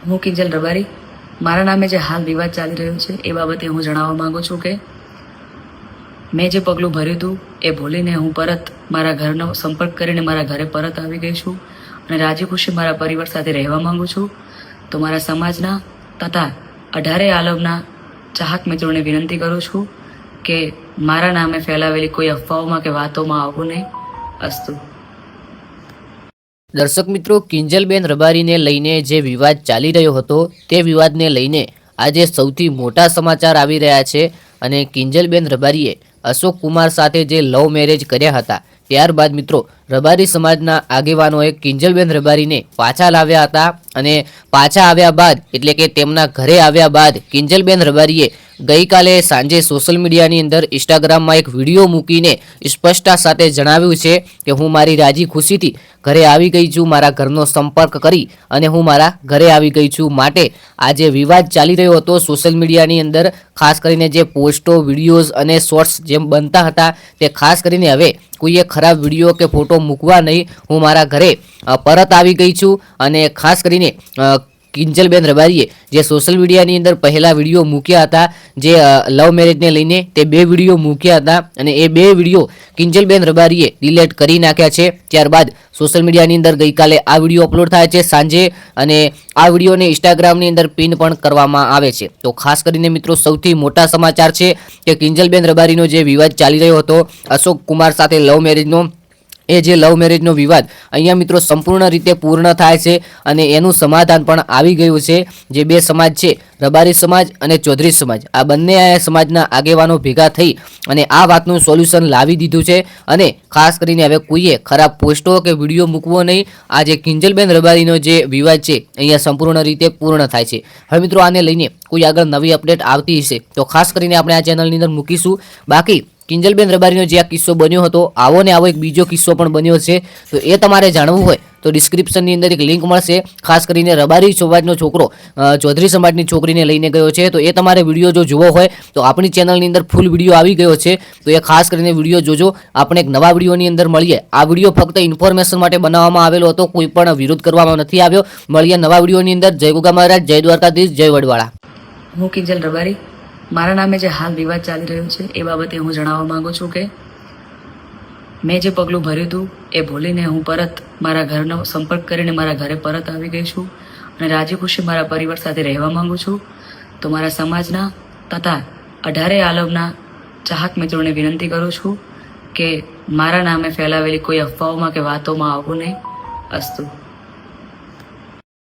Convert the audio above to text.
હું કિંજલ રબારી મારા નામે જે હાલ વિવાદ ચાલી રહ્યો છે એ બાબતે હું જણાવવા માંગુ છું કે મેં જે પગલું ભર્યું હતું એ ભૂલીને હું પરત મારા ઘરનો સંપર્ક કરીને મારા ઘરે પરત આવી ગઈ છું અને રાજી ખુશી મારા પરિવાર સાથે રહેવા માંગુ છું. તો મારા સમાજના તથા 18 આલમના ચાહક મિત્રોને વિનંતી કરું છું કે મારા નામે ફેલાવેલી કોઈ અફવાઓમાં કે વાતોમાં આવવું નહીં. અસ્તુ. દર્શક મિત્રો, કિંજલબેન રબારીને લઈને જે વિવાદ ચાલી રહ્યો હતો તે વિવાદને લઈને આજે સૌથી મોટા સમાચાર આવી રહ્યા છે. અને કિંજલબેન રબારીએ અશોક કુમાર સાથે જે લવ મેરેજ કર્યા હતા ત્યારબાદ મિત્રો રબારી સમાજના આગેવાનોએ કિંજલબેન રબારીને પાછા લાવ્યા હતા. અને પાછા આવ્યા બાદ એટલે કે તેમના ઘરે આવ્યા બાદ કિંજલબેન રબારીએ ગઈકાલે સાંજે સોશિયલ મીડિયાની અંદર ઇન્સ્ટાગ્રામમાં એક વિડીયો મૂકીને સ્પષ્ટતા સાથે જણાવ્યું છે કે હું મારી રાજી ખુશીથી ઘરે આવી ગઈ છું, મારા ઘરનો સંપર્ક કરી અને હું મારા ઘરે આવી ગઈ છું. માટે આ જે વિવાદ ચાલી રહ્યો હતો સોશિયલ મીડિયાની અંદર, ખાસ કરીને જે પોસ્ટો, વિડીયોઝ અને શોર્ટ્સ જેમ બનતા હતા તે ખાસ કરીને હવે કોઈએ ખરાબ વિડીયો કે ફોટો મૂકવા નહીં, હું મારા ઘરે પરત આવી ગઈ છું. અને ખાસ કરીને કિંજલબેન રબારીએ જે સોશિયલ મીડિયાની અંદર પહેલા વિડીયો મૂક્યા હતા જે લવ મેરેજને લઈને, તે 2 વિડીયો મૂક્યા હતા અને એ 2 વિડીયો કિંજલબેન રબારીએ ડિલીટ કરી નાખ્યા છે. ત્યારબાદ સોશિયલ મીડિયાની અંદર ગઈકાલે આ વિડીયો અપલોડ થાય છે સાંજે અને આ વિડીયોને ઇન્સ્ટાગ્રામની અંદર પિન પણ કરવામાં આવે છે. તો ખાસ કરીને મિત્રો સૌથી મોટા સમાચાર છે કે કિંજલબેન રબારીનો જે વિવાદ ચાલી રહ્યો હતો અશોક કુમાર સાથે લવ મેરેજનો, એ જે લવ મેરેજનો વિવાદ અહીંયા મિત્રો સંપૂર્ણ રીતે પૂર્ણ થાય છે અને એનું સમાધાન પણ આવી ગયું છે. જે 2 સમાજ છે, રબારી સમાજ અને ચૌધરી સમાજ, આ બંને સમાજના આગેવાનો ભેગા થઈ અને આ વાતનું સોલ્યુશન લાવી દીધું છે. અને ખાસ કરીને હવે કોઈએ ખરાબ પોસ્ટો કે વિડીયો મૂકવો નહીં. આ જે કિંજલબેન રબારીનો જે વિવાદ છે અહીંયા સંપૂર્ણ રીતે પૂર્ણ થાય છે. હવે મિત્રો આને લઈને કોઈ આગળ નવી અપડેટ આવતી હશે તો ખાસ કરીને આપણે આ ચેનલની અંદર મૂકીશું. બાકી કિંજલબેન રબારીનો જે આ કિસ્સો બન્યો હતો, આવો ને આવો એક બીજો કિસ્સો પણ બન્યો છે. તો એ તમારે જાણવું હોય તો ડિસ્ક્રિપ્શનની અંદર એક લિંક મળશે. ખાસ કરીને રબારી સમાજનો છોકરો ચૌધરી સમાજની છોકરીને લઈને ગયો છે. તો એ તમારે વિડીયો જો જોવો હોય તો આપણી ચેનલની અંદર ફૂલ વિડીયો આવી ગયો છે. તો એ ખાસ કરીને વિડીયો જોજો. આપણે એક નવા વિડીયોની અંદર મળીએ. આ વિડીયો ફક્ત ઇન્ફોર્મેશન માટે બનાવવામાં આવેલો હતો, કોઈ પણ વિરોધ કરવામાં નથી આવ્યો. મળીએ નવા વિડીયોની અંદર. જય ગોગા મહારાજ, જય દ્વારકાધીશ, જય વડવાળા. હું કિંજલ રબારી મારા નામે જે હાલ વિવાદ ચાલી રહ્યો છે એ બાબતે હું જણાવવા માંગુ છું કે મેં જે પગલું ભર્યું હતું એ ભૂલીને હું પરત મારા ઘરનો સંપર્ક કરીને મારા ઘરે પરત આવી ગઈ છું અને રાજી ખુશી મારા પરિવાર સાથે રહેવા માંગુ છું. તો મારા સમાજના તથા 18 આલમના ચાહક મિત્રોને વિનંતી કરું છું કે મારા નામે ફેલાવેલી કોઈ અફવાઓમાં કે વાતોમાં આવવું નહીં. અસ્તુ.